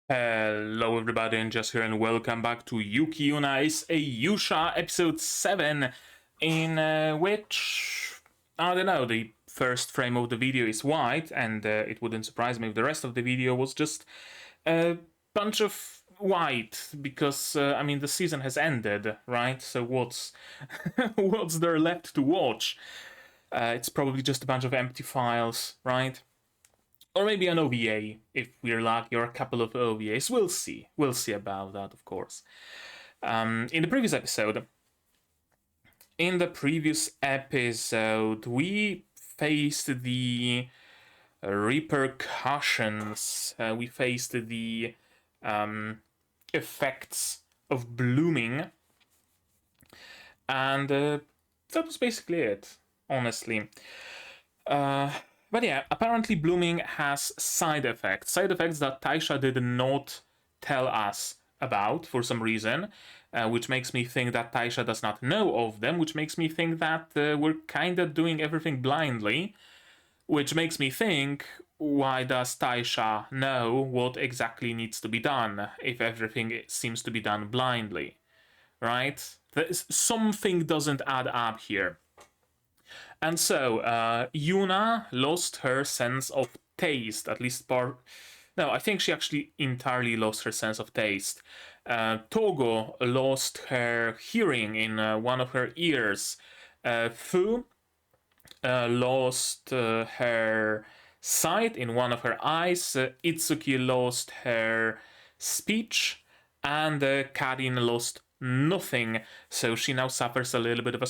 Hello everybody, and just here and welcome back to Yuuki Yuuna is a Yuusha episode 7, in which, I don't know, the first frame of the video is white, and it wouldn't surprise me if the rest of the video was just a bunch of white, because, I mean, the season has ended, right? So what's, what's there left to watch? It's probably just a bunch of empty files, right? Or maybe an OVA, if we're lucky, or a couple of OVAs. We'll see. We'll see about that, of course. In the previous episode, we faced the repercussions. We faced the effects of blooming, and that was basically it, honestly. But yeah, apparently blooming has side effects that Taisha did not tell us about for some reason, which makes me think that Taisha does not know of them, which makes me think that we're kinda doing everything blindly, which makes me think, why does Taisha know what exactly needs to be done if everything seems to be done blindly, right? Something doesn't add up here. And so, Yuuna lost her sense of taste, at least part. No, I think she actually entirely lost her sense of taste. Togo lost her hearing in one of her ears. Fuu lost her sight in one of her eyes. Itsuki lost her speech. And Karin lost nothing, so she now suffers a little bit of a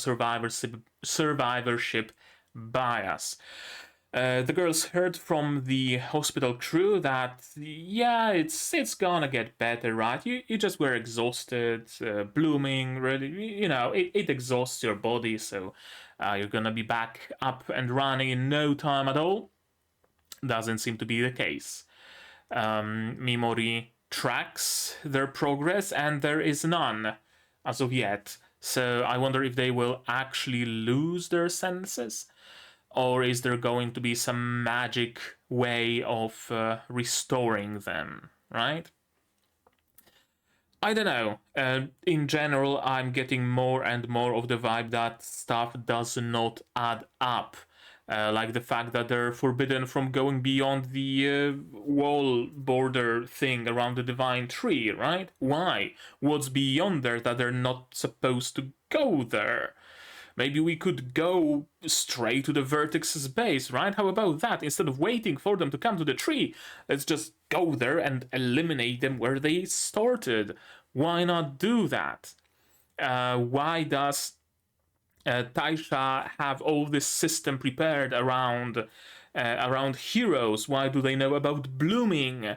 survivorship bias. The girls heard from the hospital crew that, yeah, it's gonna get better, right? You just were exhausted, blooming, really, you know, it exhausts your body, so you're gonna be back up and running in no time at all. Doesn't seem to be the case. Mimori tracks their progress, and there is none as of yet. So I wonder if they will actually lose their senses, or is there going to be some magic way of restoring them, right? I don't know. In general, I'm getting more and more of the vibe that stuff does not add up. Like the fact that they're forbidden from going beyond the wall border thing around the divine tree, right? Why? What's beyond there that they're not supposed to go there? Maybe we could go straight to the Vertexes base, right? How about that? Instead of waiting for them to come to the tree, let's just go there and eliminate them where they started. Why not do that? Why does Taisha have all this system prepared around heroes? Why do they know about blooming?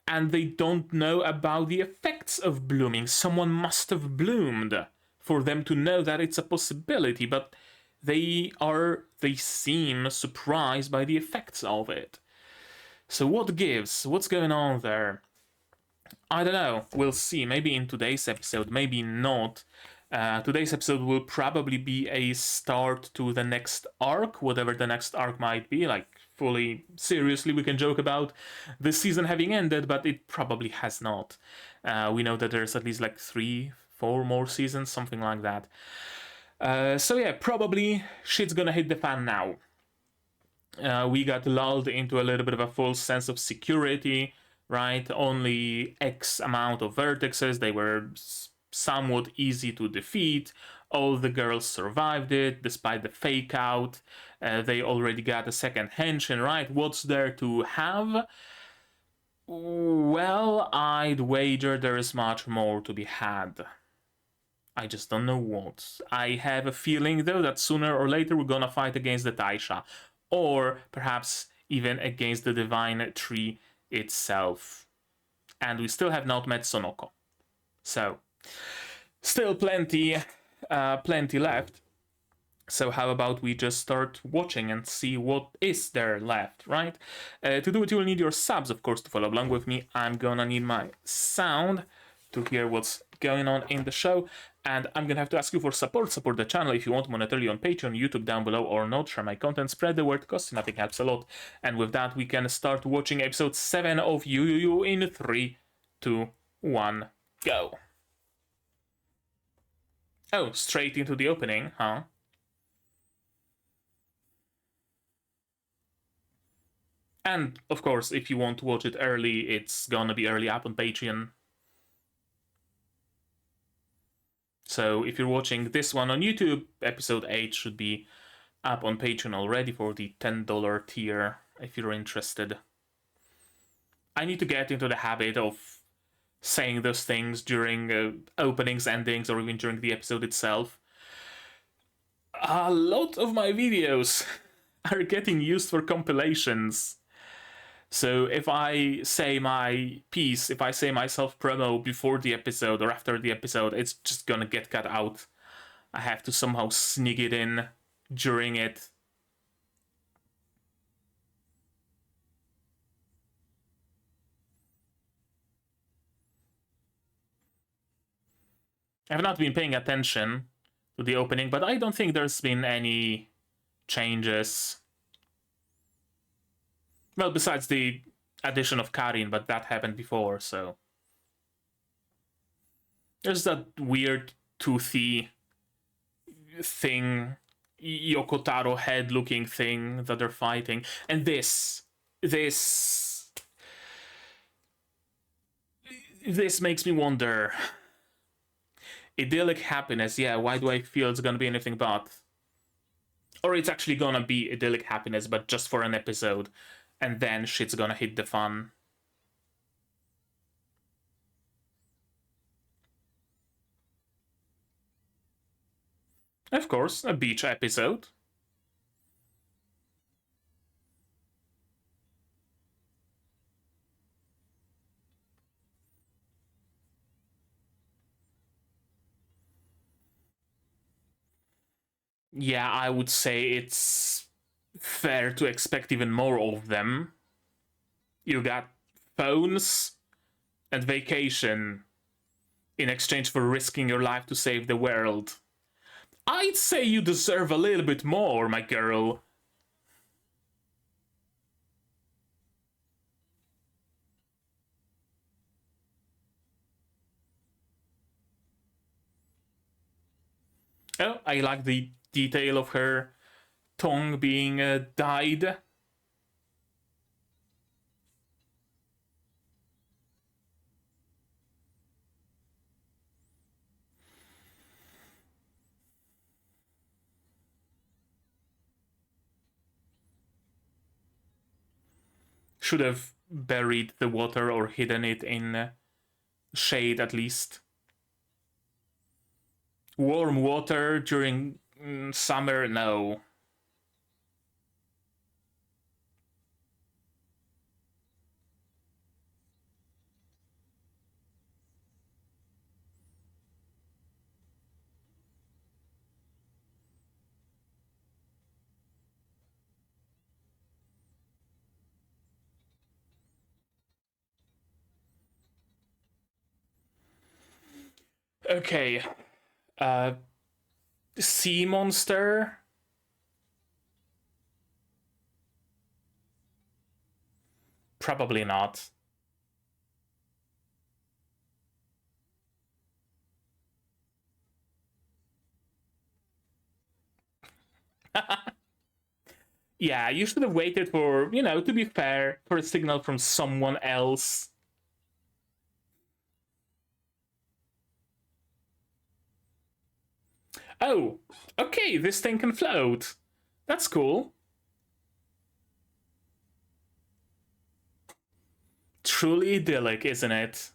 And they don't know about the effects of blooming. Someone must have bloomed for them to know that it's a possibility, but they seem surprised by the effects of it. So what gives? What's going on there? I don't know. We'll see. Maybe in today's episode, maybe not. Today's episode will probably be a start to the next arc, whatever the next arc might be. Like, fully seriously, we can joke about this season having ended, but it probably has not. We know that there's at least like 3-4 more seasons, something like that. So yeah, probably shit's gonna hit the fan now. We got lulled into a little bit of a false sense of security, right? Only X amount of vertexes, they were somewhat easy to defeat. All the girls survived it, despite the fake out. They already got a second henshin, right? What's there to have? Well, I'd wager there is much more to be had. I just don't know what. I have a feeling, though, that sooner or later we're gonna fight against the Taisha. Or perhaps even against the Divine Tree itself. And we still have not met Sonoko. So, still plenty left. So how about we just start watching and see what is there left, right? To do it, you will need your subs, of course, to follow along with me. I'm gonna need my sound to hear what's going on in the show. And I'm gonna have to ask you for support. Support the channel if you want monetarily on Patreon, YouTube down below, or not. Share my content, spread the word, costs nothing, helps a lot. And with that, we can start watching episode 7 of Yuyuyu in 3, 2, 1, go. Oh, straight into the opening, huh? And, of course, if you want to watch it early, it's gonna be early up on Patreon. So if you're watching this one on YouTube, episode 8 should be up on Patreon already for the $10 tier, if you're interested. I need to get into the habit of saying those things during openings, endings, or even during the episode itself. A lot of my videos are getting used for compilations. So if I say my piece, if I say my self-promo before the episode or after the episode, it's just gonna get cut out. I have to somehow sneak it in during it. I've not been paying attention to the opening, but I don't think there's been any changes. Well, besides the addition of Karin, but that happened before, so... There's that weird toothy thing, Yokotaro head-looking thing that they're fighting. And this makes me wonder. Idyllic happiness, yeah, why do I feel it's gonna be anything but? Or it's actually gonna be idyllic happiness, but just for an episode. And then shit's gonna hit the fan. Of course, a beach episode. Yeah, I would say it's fair to expect even more of them. You got phones and vacation in exchange for risking your life to save the world. I'd say you deserve a little bit more, my girl. Oh, I like the detail of her tongue being dyed. Should have buried the water or hidden it in shade at least. Warm water during summer, no. Okay. Sea monster? Probably not. Yeah, you should have waited for, to be fair, for a signal from someone else. Oh, okay, this thing can float. That's cool. Truly idyllic, isn't it?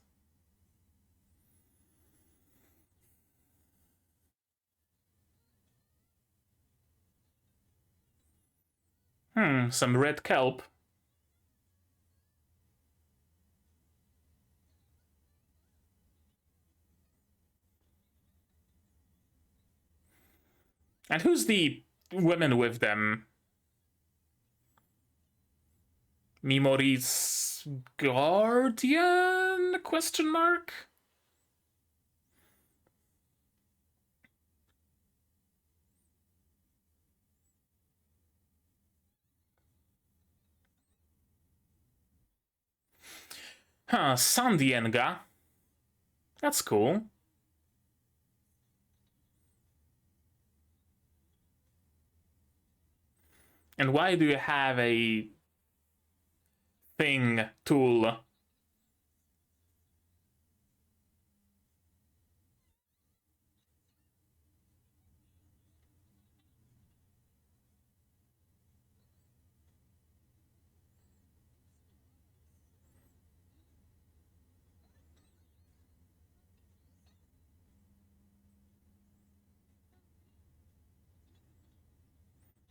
Some red kelp. And who's the women with them? Mimori's guardian? Question mark? Huh, Sandienga. That's cool. And why do you have a thing tool?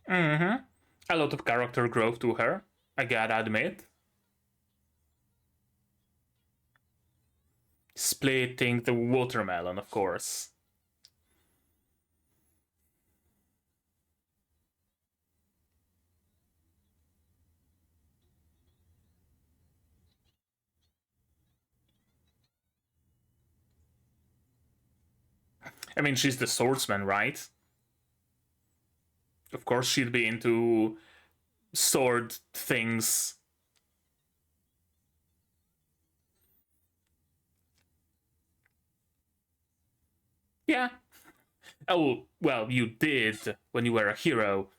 Mm-hmm. A lot of character growth to her, I gotta admit. Splitting the watermelon, of course. I mean, she's the swordsman, right? Of course, she'd be into sword things. Yeah. Oh, well, you did when you were a hero.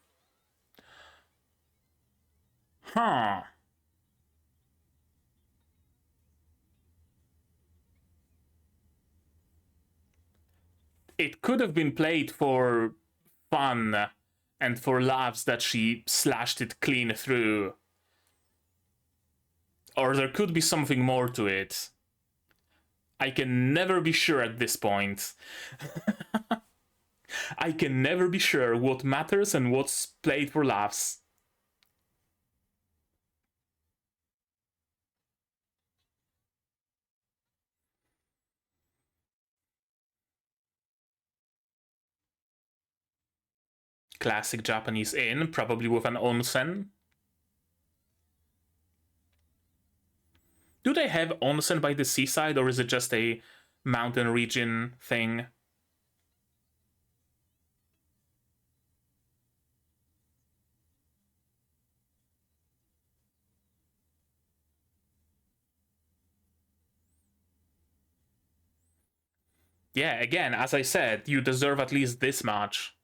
Huh. It could have been played for fun and for laughs that she slashed it clean through. Or there could be something more to it. I can never be sure at this point. I can never be sure what matters and what's played for laughs. Classic Japanese inn, probably with an onsen. Do they have onsen by the seaside, or is it just a mountain region thing? Yeah, again, as I said, you deserve at least this much.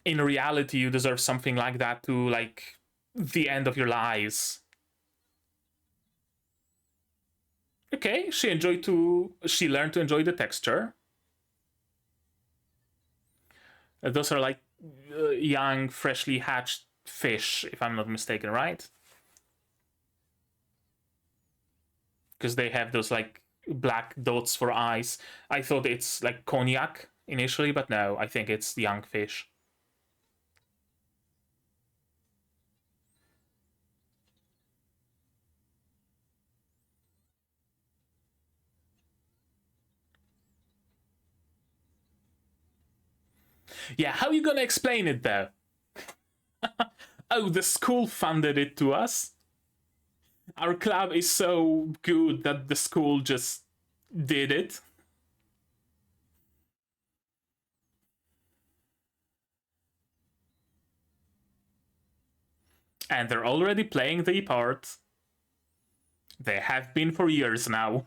In reality, you deserve something like that to, like, the end of your lives. Okay, she learned to enjoy the texture. Those are like young, freshly hatched fish, if I'm not mistaken, right? Because they have those like black dots for eyes. I thought it's like cognac initially, but no, I think it's young fish. Yeah, how are you gonna explain it though? Oh, the school funded it to us. Our club is so good that the school just did it. And they're already playing the part. They have been for years now.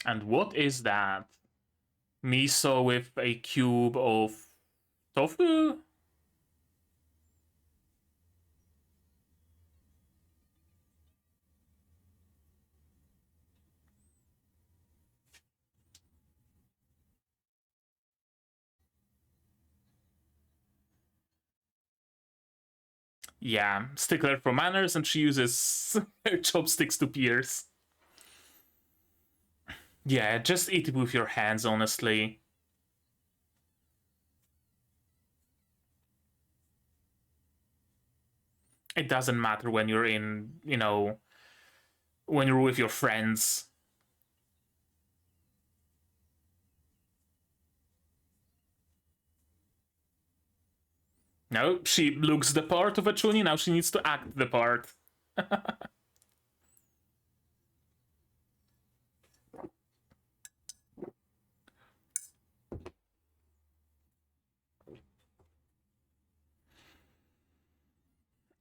And what is that? Miso with a cube of tofu? Yeah, stickler for manners, and she uses her chopsticks to pierce. Yeah, just eat it with your hands, honestly. It doesn't matter when you're in, when you're with your friends. No, she looks the part of a Chunin, now she needs to act the part.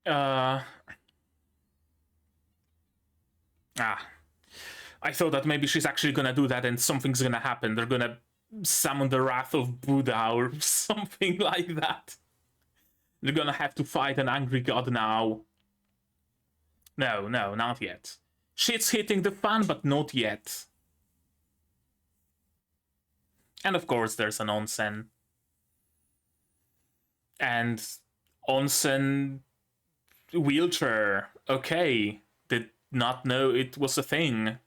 uh... Ah. I thought that maybe she's actually gonna do that and something's gonna happen. They're gonna summon the wrath of Buddha or something like that. They're gonna have to fight an angry god now. No, no, not yet. Shit's hitting the fan, but not yet. And of course, there's an onsen. And onsen wheelchair. Okay. Did not know it was a thing.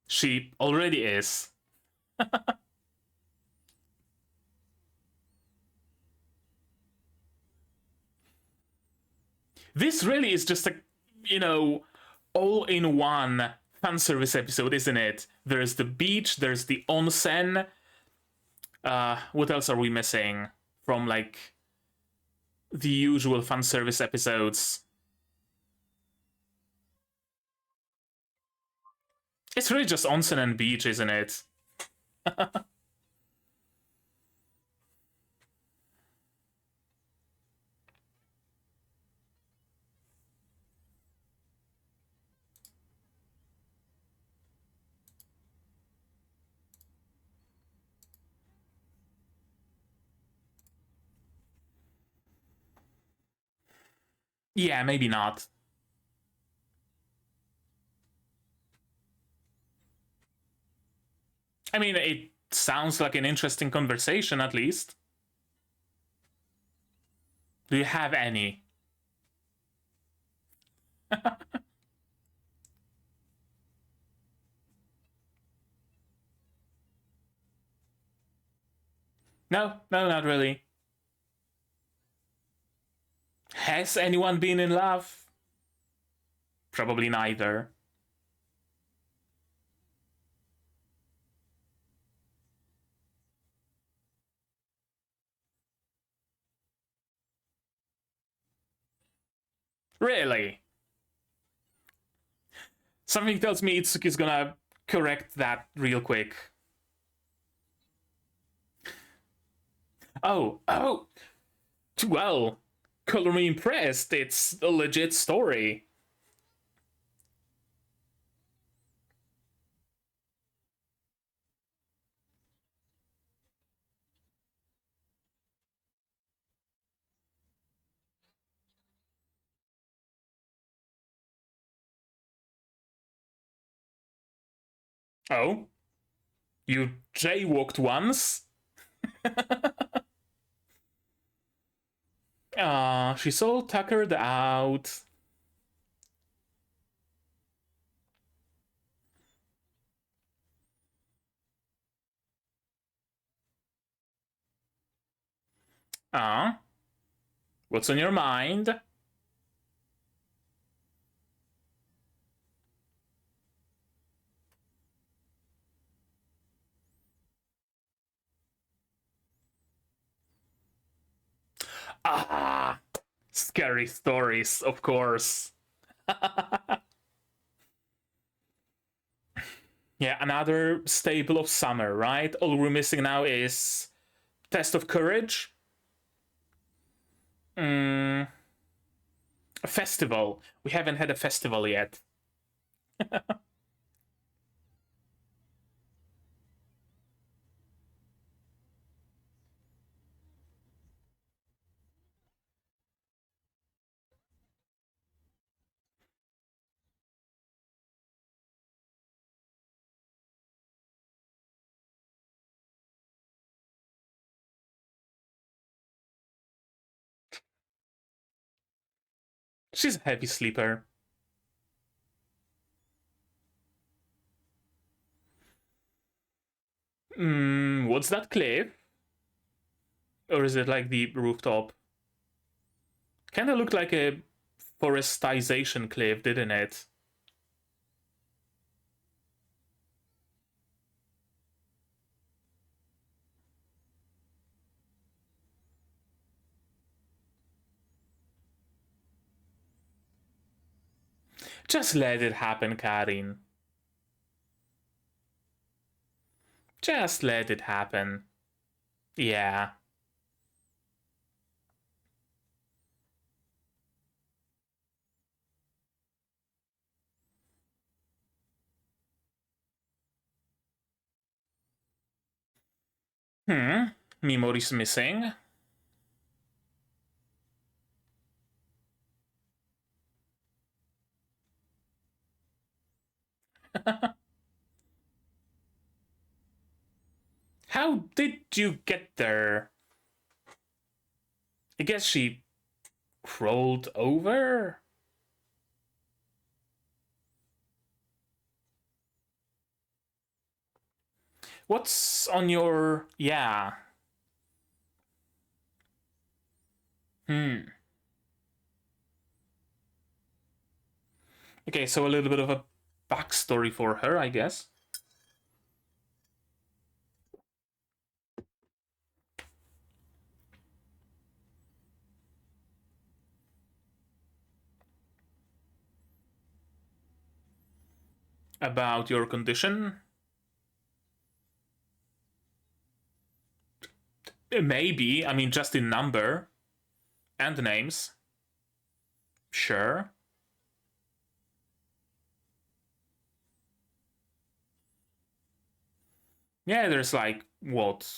She already is. This really is just a, all-in-one fan service episode, isn't it? There's the beach, there's the onsen. What else are we missing from, like, the usual fan service episodes? It's really just onsen and beach, isn't it? Yeah, maybe not. I mean, it sounds like an interesting conversation, at least. Do you have any? No, no, not really. Has anyone been in love? Probably neither. Really? Something tells me Itsuki's gonna correct that real quick. Oh, well, color me impressed. It's a legit story. Oh, you jaywalked once? She's all tuckered out. Ah, what's on your mind? Ah, scary stories, of course. Yeah, another staple of summer, right? All we're missing now is Test of Courage. A festival. We haven't had a festival yet. She's a heavy sleeper. What's that cliff? Or is it like the rooftop? Kinda looked like a forestization cliff, didn't it? Just let it happen, Karin. Just let it happen. Yeah. Mimori's missing. How did you get there? I guess she crawled over? What's on your... Yeah. Okay, so a little bit of a backstory for her, I guess. About your condition? Maybe. I mean, just in number. And names. Sure. Yeah, there's like, what?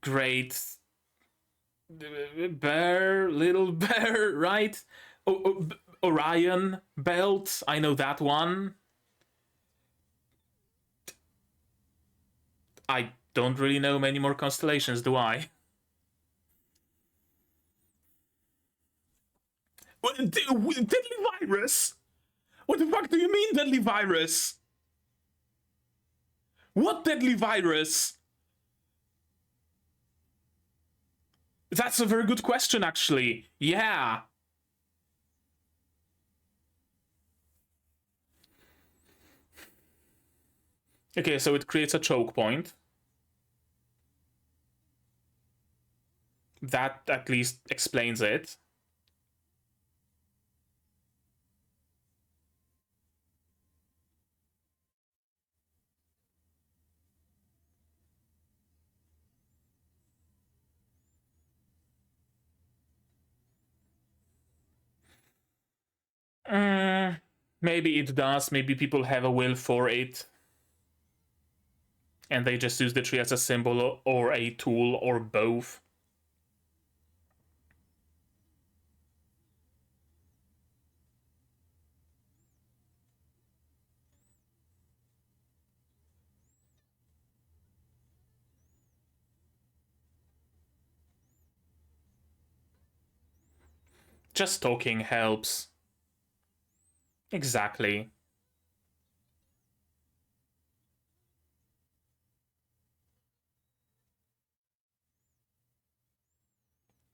Great bear, little bear, right? Orion belt, I know that one. I don't really know many more constellations, do I? What, deadly virus? What the fuck do you mean, deadly virus? What deadly virus? That's a very good question, actually. Yeah. Okay, so it creates a choke point. That at least explains it. Maybe it does. Maybe people have a will for it. And they just use the tree as a symbol or a tool or both. Just talking helps. Exactly.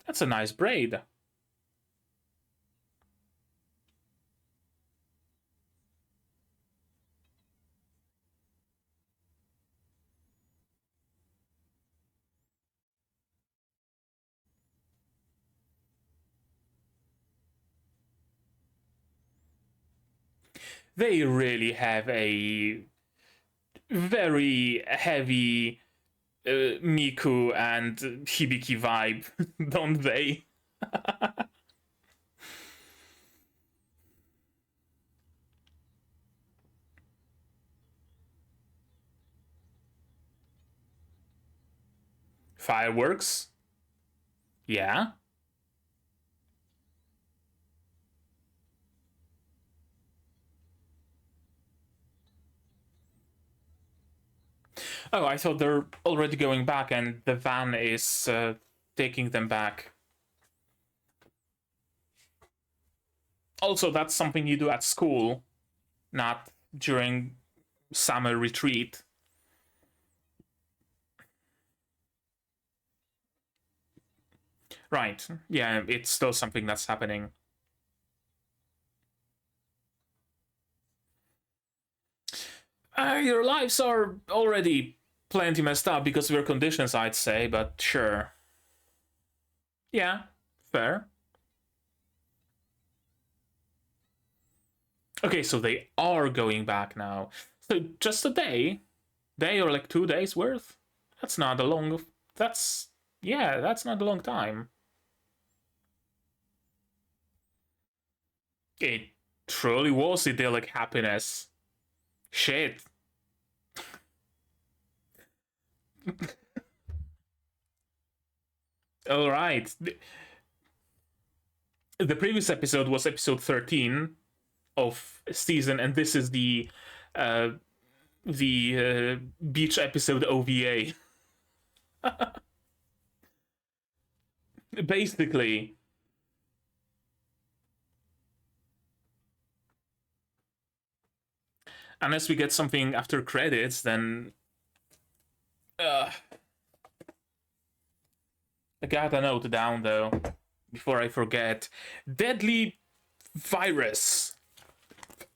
That's a nice braid. They really have a very heavy Miku and Hibiki vibe, don't they? Fireworks? Yeah. Oh, I thought they're already going back and the van is taking them back. Also, that's something you do at school, not during summer retreat. Right, yeah, it's still something that's happening. Your lives are already plenty messed up because of your conditions, I'd say, but sure. Yeah, fair. Okay, so they are going back now. So just a day or like 2 days worth? That's not a long. That's yeah, that's not a long time. It truly was idyllic happiness. Shit. All right. The previous episode was episode 13 of season, and this is uh, the beach episode OVA. Basically, unless we get something after credits, then I gotta note down though before I forget. Deadly virus.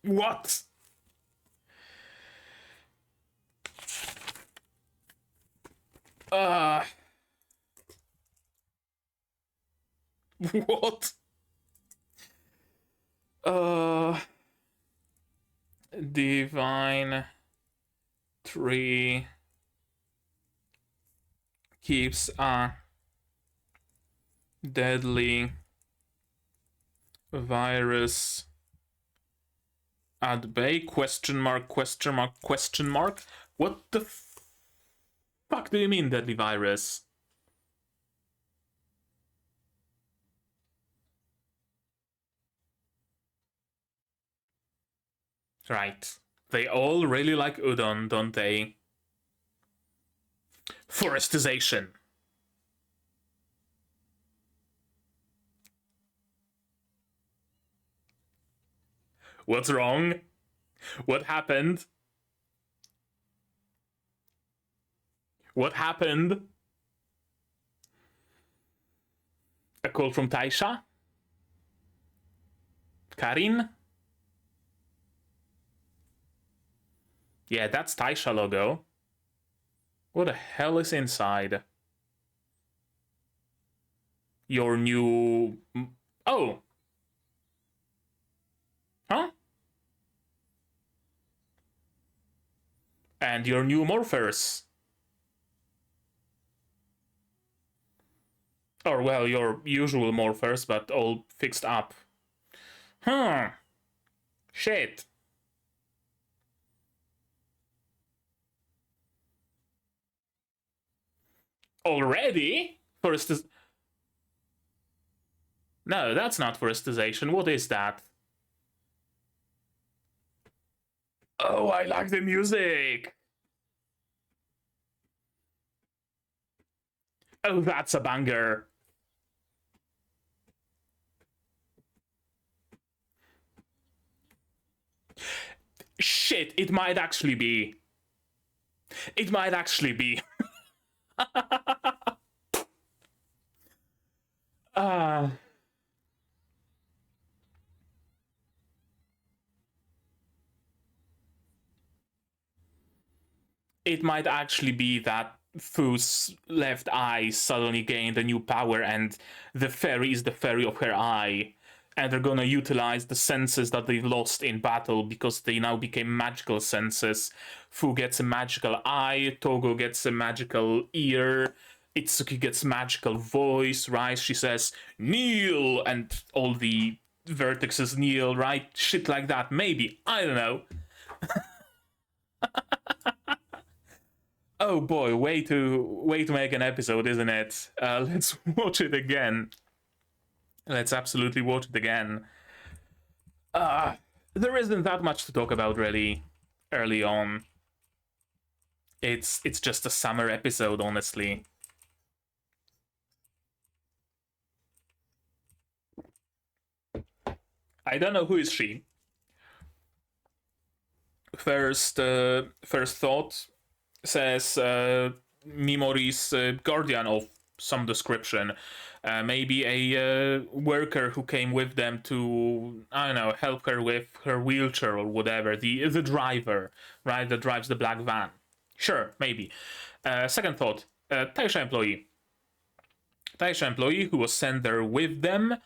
What? What? Divine tree keeps a deadly virus at bay? Question mark, question mark, question mark? What the fuck do you mean, deadly virus? Right. They all really like udon, don't they? Forestization. What's wrong? What happened? What happened? A call from Taisha? Karin? Yeah, that's Taisha logo. What the hell is inside? Your new... Oh! Huh? And your new morphers. Or, well, your usual morphers, but all fixed up. Huh. Shit. Already? No, that's not forestization. What is that? Oh, I like the music. Oh, that's a banger. Shit, it might actually be. It might actually be. uh, it might actually be that Fu's left eye suddenly gained a new power, and the fairy is the fairy of her eye. And they're gonna utilize the senses that they've lost in battle because they now became magical senses. Fu gets a magical eye, Togo gets a magical ear, Itsuki gets magical voice, right? She says, kneel, and all the vertexes kneel, right? Shit like that, maybe. I don't know. Oh boy, way to make an episode, isn't it? Let's watch it again. Let's absolutely watch it again. There isn't that much to talk about really early on. It's just a summer episode, honestly. I don't know who is she. First thought says Mimori's guardian of some description. Maybe a worker who came with them to, I don't know, help her with her wheelchair or whatever. The driver, right, that drives the black van. Sure, maybe. Second thought, Taisha employee. Taisha employee who was sent there with them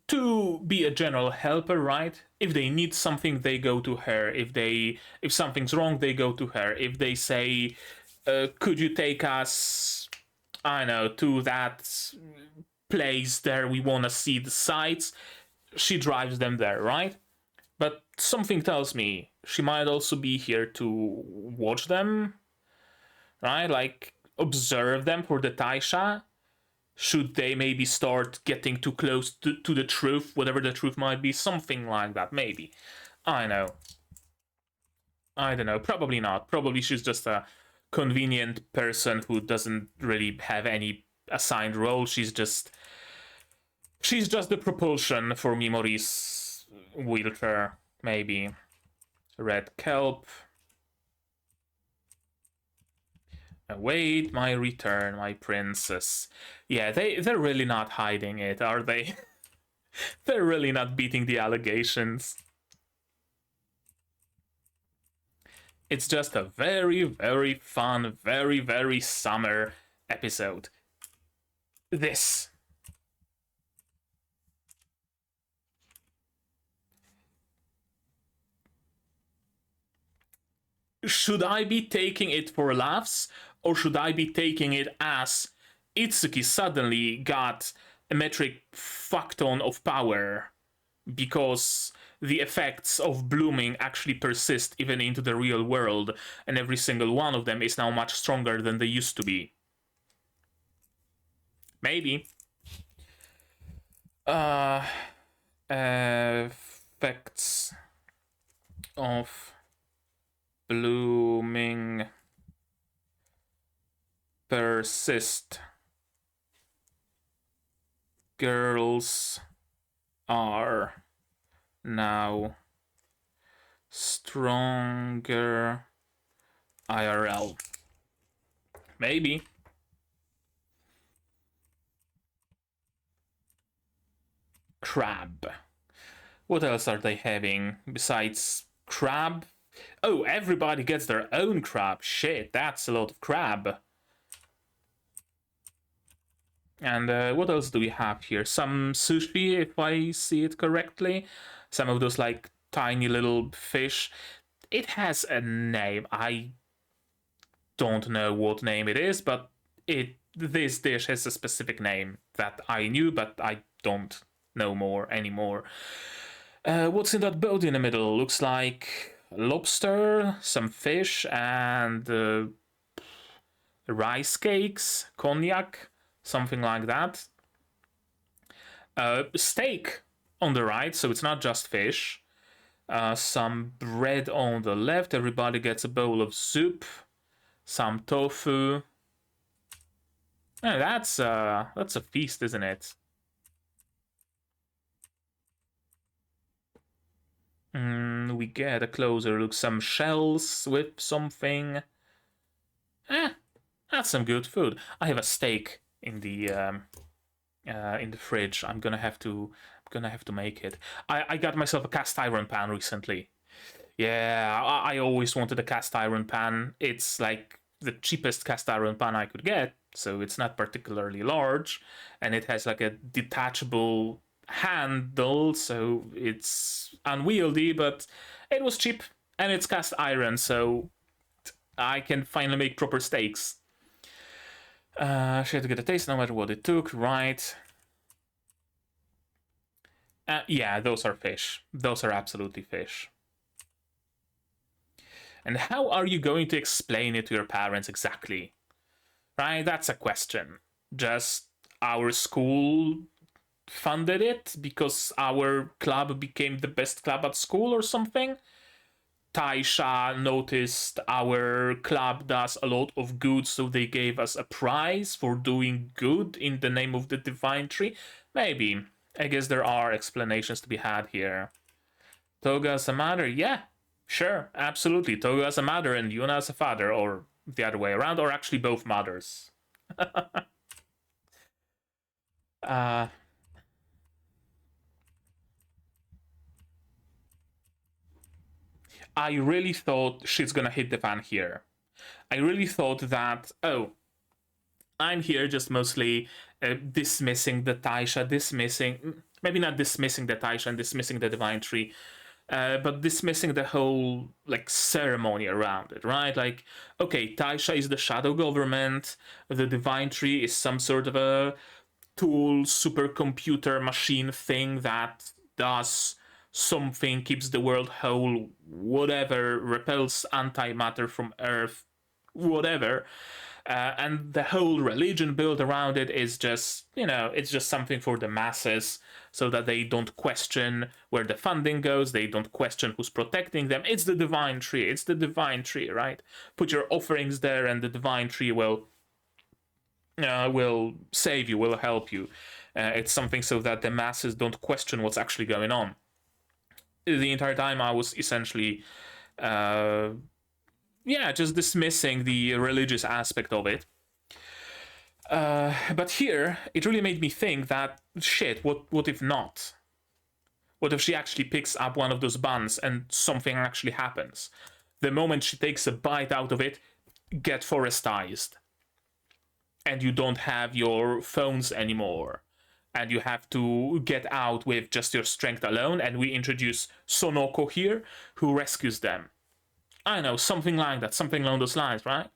to be a general helper, right? If they need something, they go to her. If something's wrong, they go to her. If they say, "Could you take us, I don't know, to that place there? We want to see the sights." She drives them there, right? But something tells me she might also be here to watch them, right? Like observe them for the Taisha. Should they maybe start getting too close to the truth, whatever the truth might be, something like that, maybe. I know. I don't know. Probably not. Probably she's just a convenient person who doesn't really have any assigned role. She's just the propulsion for Mimori's wheelchair, maybe. Red kelp. Await my return, my princess. Yeah, they're really not hiding it, are they? They're really not beating the allegations. It's just a very, very fun, very, very summer episode. This. Should I be taking it for laughs, or should I be taking it as Itsuki suddenly got a metric fuckton of power because the effects of blooming actually persist even into the real world, and every single one of them is now much stronger than they used to be? Maybe. Effects of blooming persist. Girls are now stronger IRL. Maybe. Crab. What else are they having besides crab? Oh, everybody gets their own crab. Shit, that's a lot of crab. And what else do we have here? Some sushi, if I see it correctly. Some of those like tiny little fish. It has a name. I don't know what name it is, but this dish has a specific name that I knew, but I don't know more anymore. What's in that boat in the middle? Looks like lobster, some fish, and rice cakes, cognac, something like that. Steak on the right, so it's not just fish. Some bread on the left. Everybody gets a bowl of soup. Some tofu. Oh, that's a feast, isn't it? We get a closer look. Some shells with something. That's some good food. I have a steak in the fridge. I'm gonna have to make it. I got myself a cast iron pan recently. Yeah, I always wanted a cast iron pan. It's like the cheapest cast iron pan I could get, so it's not particularly large, and it has like a detachable handle, so it's unwieldy, but it was cheap, and it's cast iron, so I can finally make proper steaks. She had to get a taste no matter what it took, right? Yeah, those are fish. Those are absolutely fish. And how are you going to explain it to your parents exactly? Right? That's a question. Just our school funded it because our club became the best club at school or something? Taisha noticed our club does a lot of good, so they gave us a prize for doing good in the name of the divine tree. Maybe. I guess there are explanations to be had here. Toga as a mother, yeah, sure, absolutely. Toga as a mother and Yuuna as a father, or the other way around, or actually both mothers. uh, I really thought shit's gonna hit the fan here. I really thought that, oh, I'm here just mostly dismissing the Taisha, maybe not dismissing the Taisha and dismissing the Divine Tree, but dismissing the whole like ceremony around it, right? Like, okay, Taisha is the shadow government, the Divine Tree is some sort of a tool, supercomputer machine thing that does something, keeps the world whole, whatever, repels antimatter from Earth, whatever. And the whole religion built around it is just, it's just something for the masses so that they don't question where the funding goes, they don't question who's protecting them. It's the Divine Tree, right? Put your offerings there and the Divine Tree will save you, will help you. It's something so that the masses don't question what's actually going on. The entire time I was essentially just dismissing the religious aspect of it. But here, it really made me think that, shit, what if not? What if she actually picks up one of those buns and something actually happens? The moment she takes a bite out of it, get forestized. And you don't have your phones anymore. And you have to get out with just your strength alone. And we introduce Sonoko here, who rescues them. I know, something like that, something along those lines, right?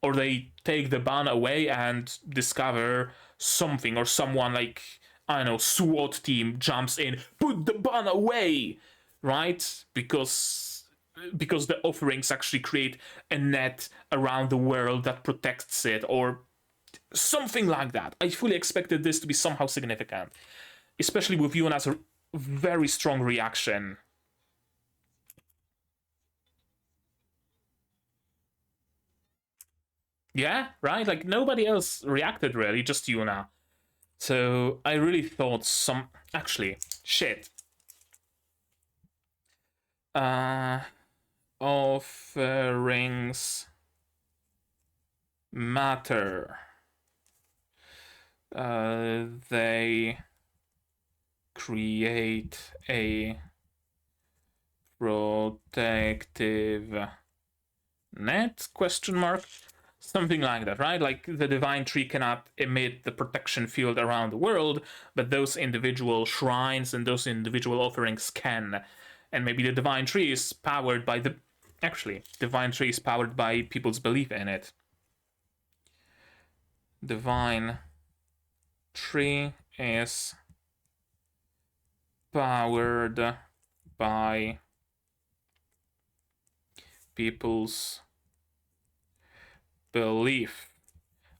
Or they take the ban away and discover something, or someone like, I don't know, SWAT team jumps in, put the ban away, right? Because the offerings actually create a net around the world that protects it, or something like that. I fully expected this to be somehow significant, especially with Yuuna's very strong reaction. Yeah, right? Like, nobody else reacted really, just Yuuna. So I really thought actually, shit. Offerings matter. They create a protective net, question mark? Something like that, right? Like, the Divine Tree cannot emit the protection field around the world, but those individual shrines and those individual offerings can. And maybe the Divine Tree is powered by Divine Tree is powered by people's belief in it. Divine Tree is powered by people's belief.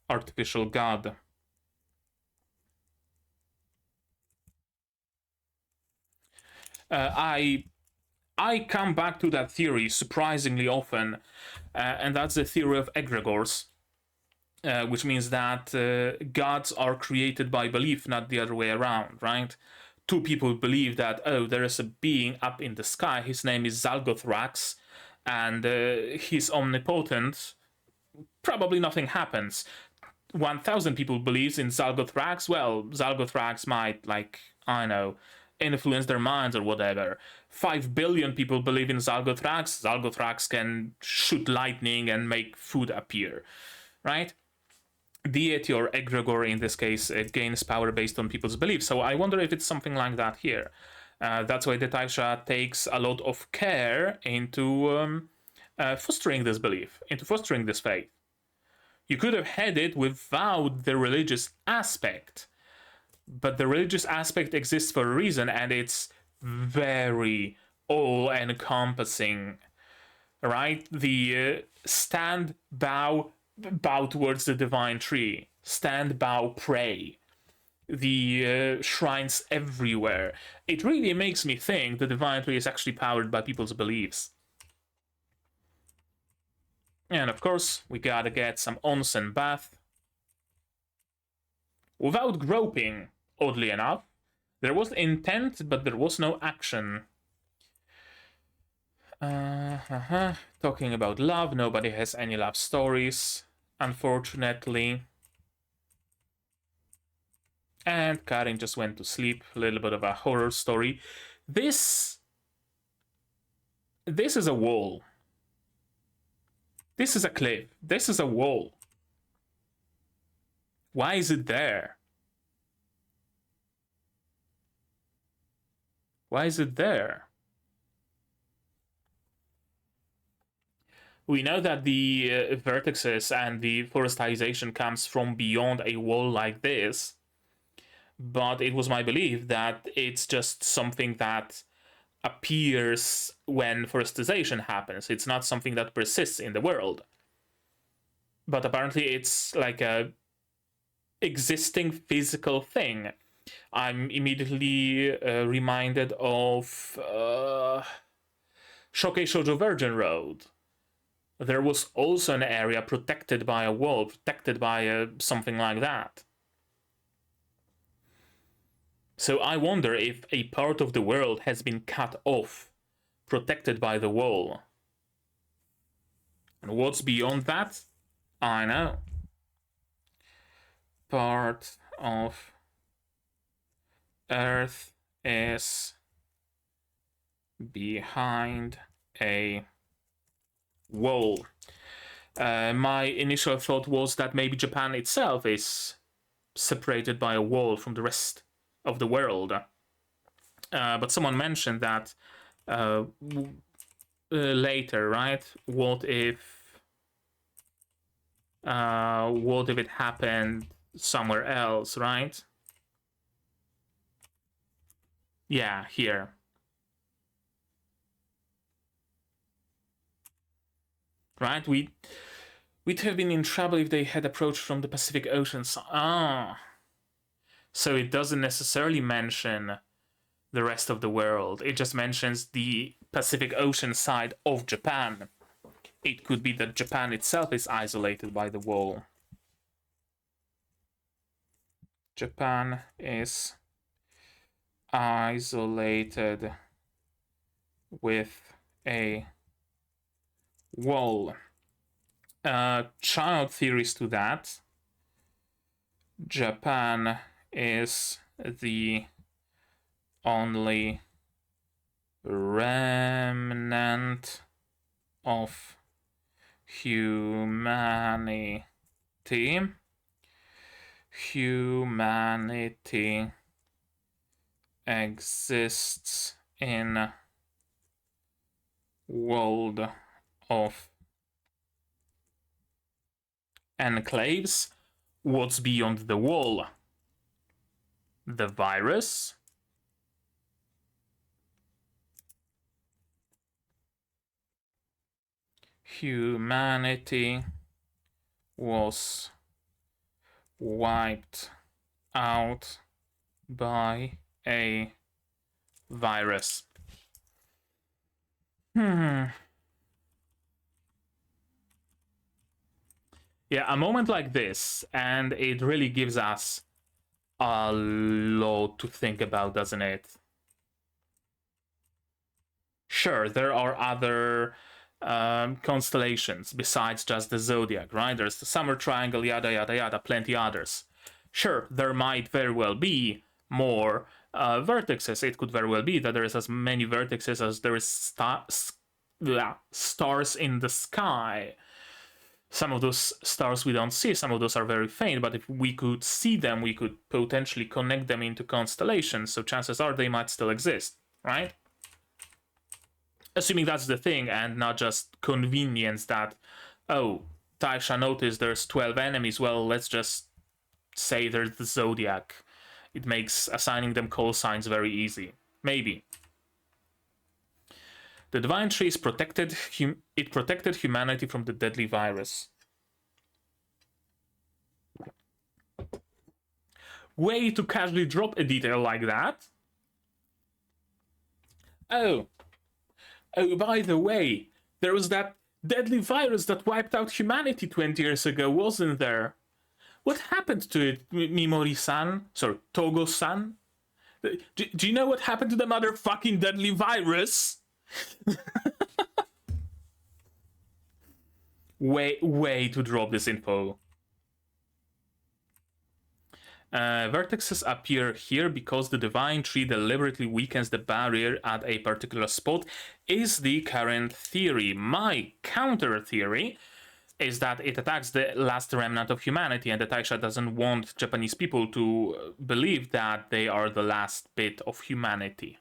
Artificial God. I come back to that theory surprisingly often, and that's the theory of egregores, which means that gods are created by belief, not the other way around, right? Two people believe that, oh, there is a being up in the sky, his name is Zalgothrax, and he's omnipotent. Probably nothing happens. 1,000 people believes in Zalgothrax. Well, Zalgothrax might, like, I don't know, influence their minds or whatever. 5 billion people believe in Zalgothrax. Zalgothrax can shoot lightning and make food appear, right? Deity or egregore in this case gains power based on people's beliefs. So I wonder if it's something like that here. That's why the Taisha takes a lot of care into fostering this belief, into fostering this faith. You could have had it without the religious aspect, but the religious aspect exists for a reason, and it's very all-encompassing, right? The stand, bow towards the Divine Tree, stand, bow, pray. The shrines everywhere. It really makes me think the Divine Tree is actually powered by people's beliefs. And of course, we gotta get some onsen bath. Without groping, oddly enough. There was intent, but there was no action. Talking about love, nobody has any love stories, unfortunately. And Karin just went to sleep. A little bit of a horror story. This is a wall. This is a cliff. This is a wall. Why is it there? Why is it there? We know that the vertexes and the forestization comes from beyond a wall like this, but it was my belief that it's just something that appears when forestization happens. It's not something that persists in the world. But apparently it's like a existing physical thing. I'm immediately reminded of Shokei Shoujo Virgin Road. There was also an area protected by a wall, protected by something like that. So I wonder if a part of the world has been cut off, protected by the wall. And what's beyond that? I know. Part of Earth is behind a wall. My initial thought was that maybe Japan itself is separated by a wall from the rest of the world. But someone mentioned that later, right? What if it happened somewhere else, right? Yeah, here. Right? We'd have been in trouble if they had approached from the Pacific Ocean. So it doesn't necessarily mention the rest of the world. It just mentions the Pacific Ocean side of Japan. It could be that Japan itself is isolated by the wall. Japan is isolated with a wall. Child theories to that. Japan is the only remnant of humanity. Humanity exists in world of enclaves. What's beyond the wall? The virus? Humanity was wiped out by a virus. Yeah, a moment like this, and it really gives us a lot to think about, doesn't it? Sure, there are other constellations besides just the zodiac, right? There's the summer triangle, yada yada yada, plenty others. Sure, there might very well be more vertexes. It could very well be that there is as many vertexes as there is stars in the sky. Some of those stars we don't see, some of those are very faint, but if we could see them, we could potentially connect them into constellations, so chances are they might still exist, right? Assuming that's the thing, and not just convenience that, oh, Taisha noticed there's 12 enemies, well, let's just say there's the Zodiac. It makes assigning them call signs very easy. Maybe. The Divine Tree is protected. It protected humanity from the deadly virus. Way to casually drop a detail like that. Oh, by the way, there was that deadly virus that wiped out humanity 20 years ago, wasn't there? What happened to it, Mimori-san? Sorry, Togo-san? Do you know what happened to the motherfucking deadly virus? Way to drop this info. Vertexes appear here because the divine tree deliberately weakens the barrier at a particular spot is the current theory. My counter theory is that it attacks the last remnant of humanity, and that Taisha doesn't want Japanese people to believe that they are the last bit of humanity.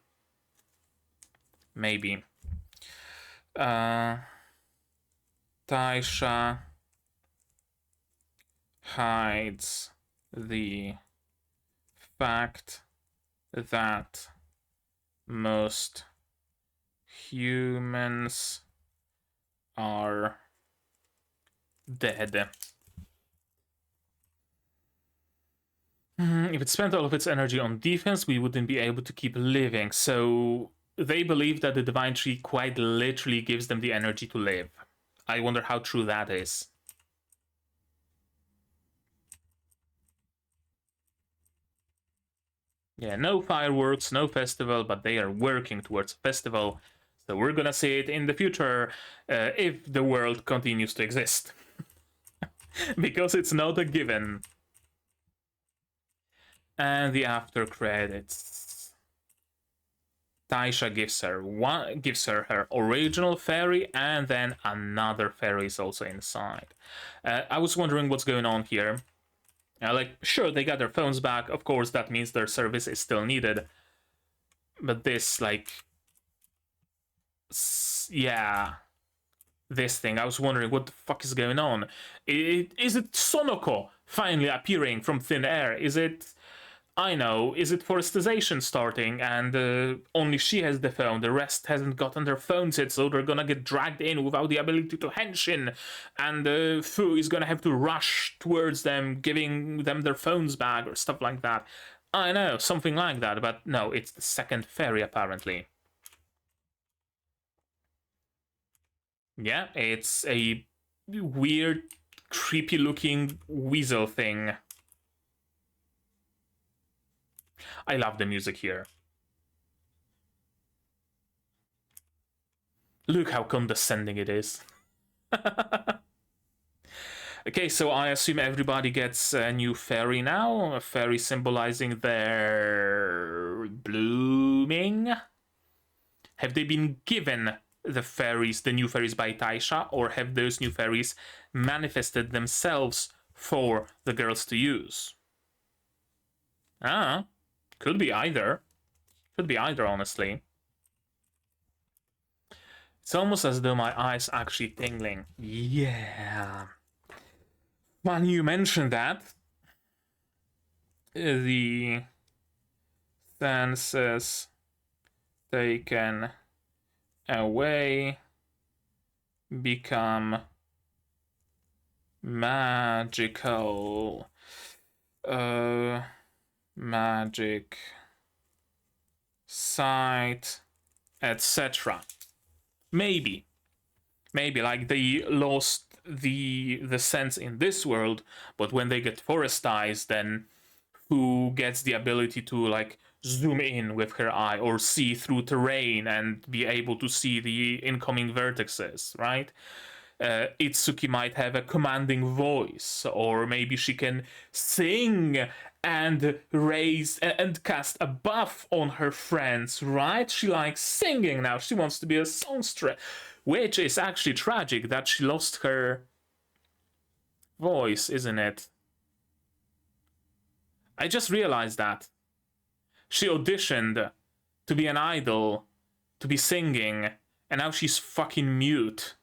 Maybe. Taisha hides the fact that most humans are dead. If it spent all of its energy on defense, we wouldn't be able to keep living. So they believe that the divine tree quite literally gives them the energy to live. I wonder how true that is. Yeah, no fireworks, no festival, but they are working towards a festival. So we're gonna see it in the future if the world continues to exist. Because it's not a given. And the after credits. Taisha gives her her original fairy, and then another fairy is also inside. I was wondering what's going on here. Like, sure, they got their phones back. Of course, that means their service is still needed. But this, like... yeah. This thing, I was wondering what the fuck is going on. Is it Sonoko finally appearing from thin air? Is it... I know, is it forestation starting and only she has the phone, the rest hasn't gotten their phones yet, so they're gonna get dragged in without the ability to henshin, and Fuu is gonna have to rush towards them, giving them their phones back or stuff like that. I know, something like that, but no, it's the second fairy apparently. Yeah, it's a weird, creepy looking weasel thing. I love the music here. Look how condescending it is. Okay, so I assume everybody gets a new fairy now. A fairy symbolizing their blooming. Have they been given the fairies, the new fairies by Taisha, or have those new fairies manifested themselves for the girls to use? Could be either. Could be either, honestly. It's almost as though my eyes are actually tingling. Yeah. When you mentioned that, the senses taken away become magical. Magic sight, etc. Maybe like they lost the sense in this world, but when they get forestized, then who gets the ability to like zoom in with her eye or see through terrain and be able to see the incoming vertexes, right? Itsuki might have a commanding voice, or maybe she can sing and raise and cast a buff on her friends, right? She likes singing now. She wants to be a songstress, which is actually tragic that she lost her voice, isn't it? I just realized that. She auditioned to be an idol, to be singing, and now she's fucking mute.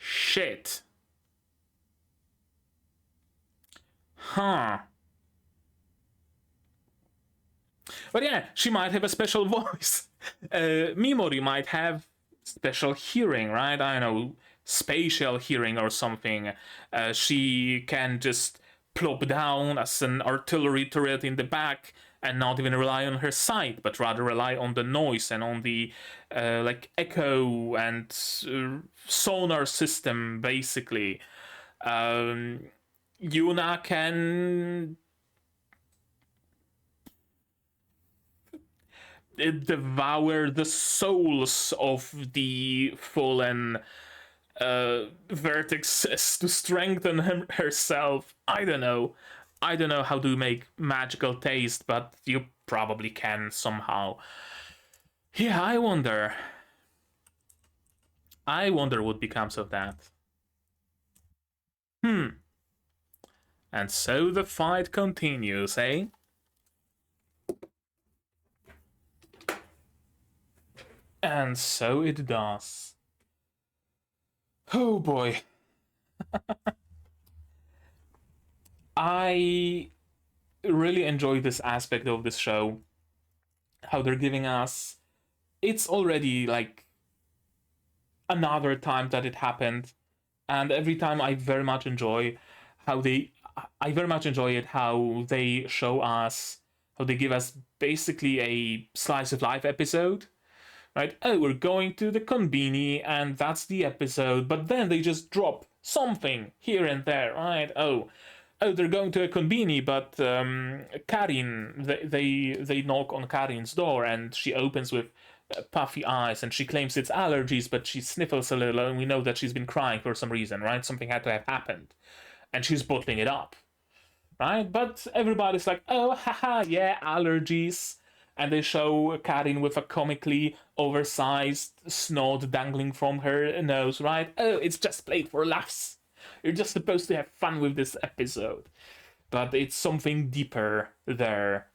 Shit. Huh. But yeah, she might have a special voice. Mimori might have special hearing, right? I don't know, spatial hearing or something. She can just plop down as an artillery turret in the back and not even rely on her sight, but rather rely on the noise and on the like echo and sonar system, basically. Yuuna can devour the souls of the fallen Vertexes to strengthen herself. I don't know. I don't know how to make magical taste, but you probably can somehow. Yeah, I wonder. I wonder what becomes of that. And so the fight continues, eh? And so it does. Oh boy. I really enjoy this aspect of this show. How they're giving us. It's already like another time that it happened. And every time I very much enjoy how they. I very much enjoy it how they show us. How they give us basically a slice of life episode. Right? Oh, we're going to the conbini, and that's the episode. But then they just drop something here and there, right? Oh, they're going to a conbini, but Karin, they knock on Karin's door, and she opens with puffy eyes, and she claims it's allergies, but she sniffles a little, and we know that she's been crying for some reason, right? Something had to have happened, and she's bottling it up, right? But everybody's like, oh, haha, yeah, allergies. And they show Karin with a comically oversized snot dangling from her nose, right? Oh, it's just played for laughs. You're just supposed to have fun with this episode. But it's something deeper there.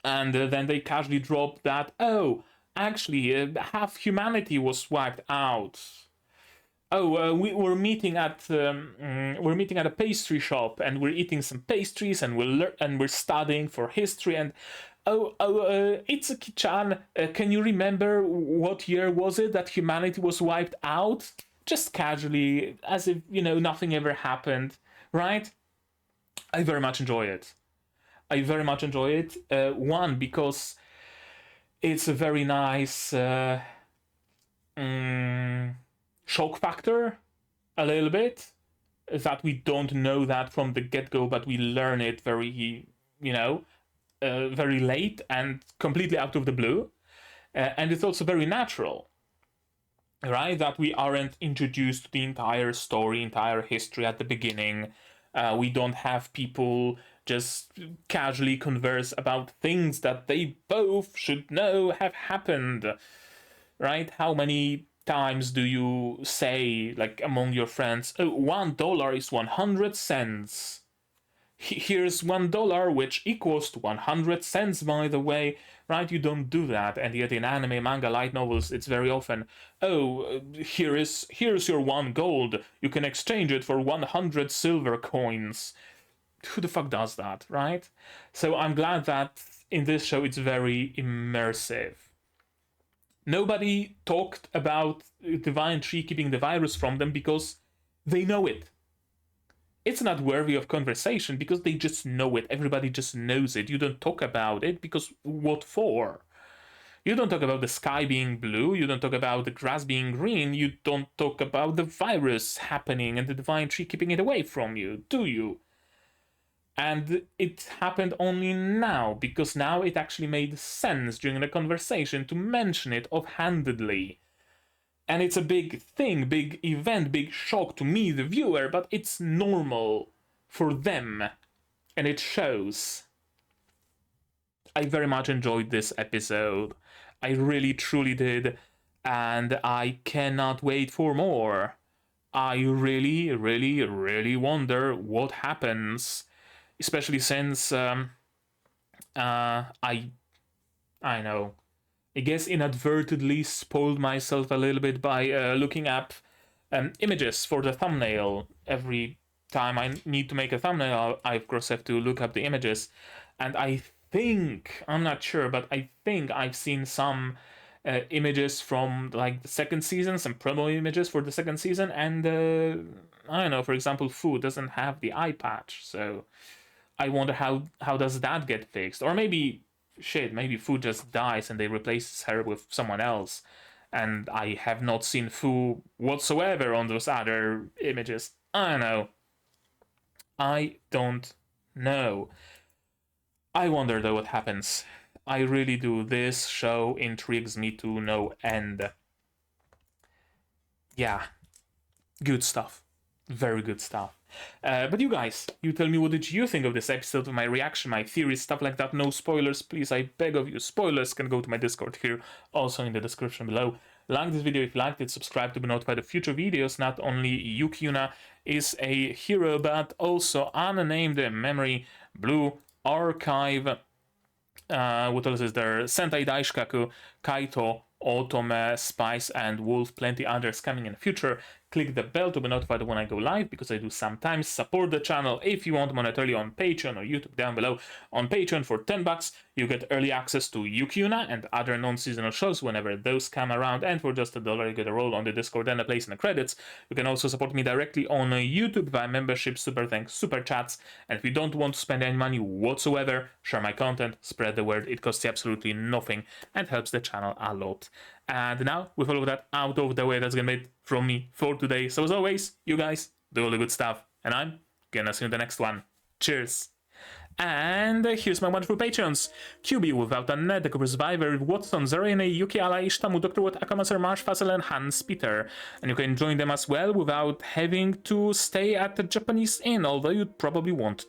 And then they casually drop that, oh, actually, half humanity was wiped out. Oh, we're meeting at a pastry shop, and we're eating some pastries, and we're studying for history. And Itsuki-chan, can you remember what year was it that humanity was wiped out? Just casually, as if nothing ever happened, right? I very much enjoy it. I very much enjoy it. One, because it's a very nice shock factor, a little bit, that we don't know that from the get-go, but we learn it very, very late and completely out of the blue. And it's also very natural, right? That we aren't introduced to the entire story, entire history at the beginning. We don't have people just casually converse about things that they both should know have happened, right? How many times do you say, like among your friends, oh, $1 is 100 cents? Here's $1, which equals to 100 cents, by the way, right? You don't do that. And yet in anime, manga, light novels, it's very often, oh, here's your 1 gold. You can exchange it for 100 silver coins. Who the fuck does that, right? So I'm glad that in this show it's very immersive. Nobody talked about Divine Tree keeping the virus from them because they know it. It's not worthy of conversation because they just know it. Everybody just knows it. You don't talk about it because what for? You don't talk about the sky being blue. You don't talk about the grass being green. You don't talk about the virus happening and the Divine Tree keeping it away from you, do you? And it happened only now, because now it actually made sense during the conversation to mention it offhandedly. And it's a big thing, big event, big shock to me, the viewer, but it's normal for them. And it shows. I very much enjoyed this episode. I really, truly did. And I cannot wait for more. I really, really, really wonder what happens. Especially since I know. I guess inadvertently spoiled myself a little bit by looking up images for the thumbnail. Every time I need to make a thumbnail, I of course have to look up the images. And I think, I'm not sure, but I think I've seen some images from like the second season, some promo images for the second season. And I don't know, for example, Fuu doesn't have the eye patch. So I wonder how does that get fixed? Or maybe maybe Fuu just dies and they replace her with someone else. And I have not seen Fuu whatsoever on those other images. I don't know. I don't know. I wonder though what happens. I really do. This show intrigues me to no end. Yeah, good stuff. Very good stuff. But you guys, you tell me, what did you think of this episode, of my reaction, my theories, stuff like that? No spoilers, please, I beg of you. Spoilers can go to my Discord here, also in the description below. Like this video if you liked it, subscribe to be notified of future videos. Not only Yuuki Yuuna is a hero, but also unnamed memory, Blue Archive, what else is there? Sentai Daishikaku, Kaito, Otome, Spice, and Wolf, plenty others coming in the future. Click the bell to be notified when I go live, because I do sometimes. Support the channel if you want monetarily on Patreon or YouTube down below. On Patreon for $10, you get early access to Yuuki Yuuna and other non-seasonal shows whenever those come around, and for just $1 you get a role on the Discord and a place in the credits. You can also support me directly on YouTube via membership, super thanks, super chats, and if you don't want to spend any money whatsoever, share my content, spread the word. It costs you absolutely nothing and helps the channel a lot. And now, with all of that out of the way, that's gonna be it from me for today. So as always, you guys do all the good stuff, and I'm gonna see you in the next one. Cheers! And here's my wonderful patrons: QB, Without a Net, The Survivor, Watson, Zarene, Yuki, Ala, Ishtamu, Dr. Watt, Akamaser, Marsh, Fassel, and Hans Peter. And you can join them as well without having to stay at the Japanese inn, although you'd probably want to.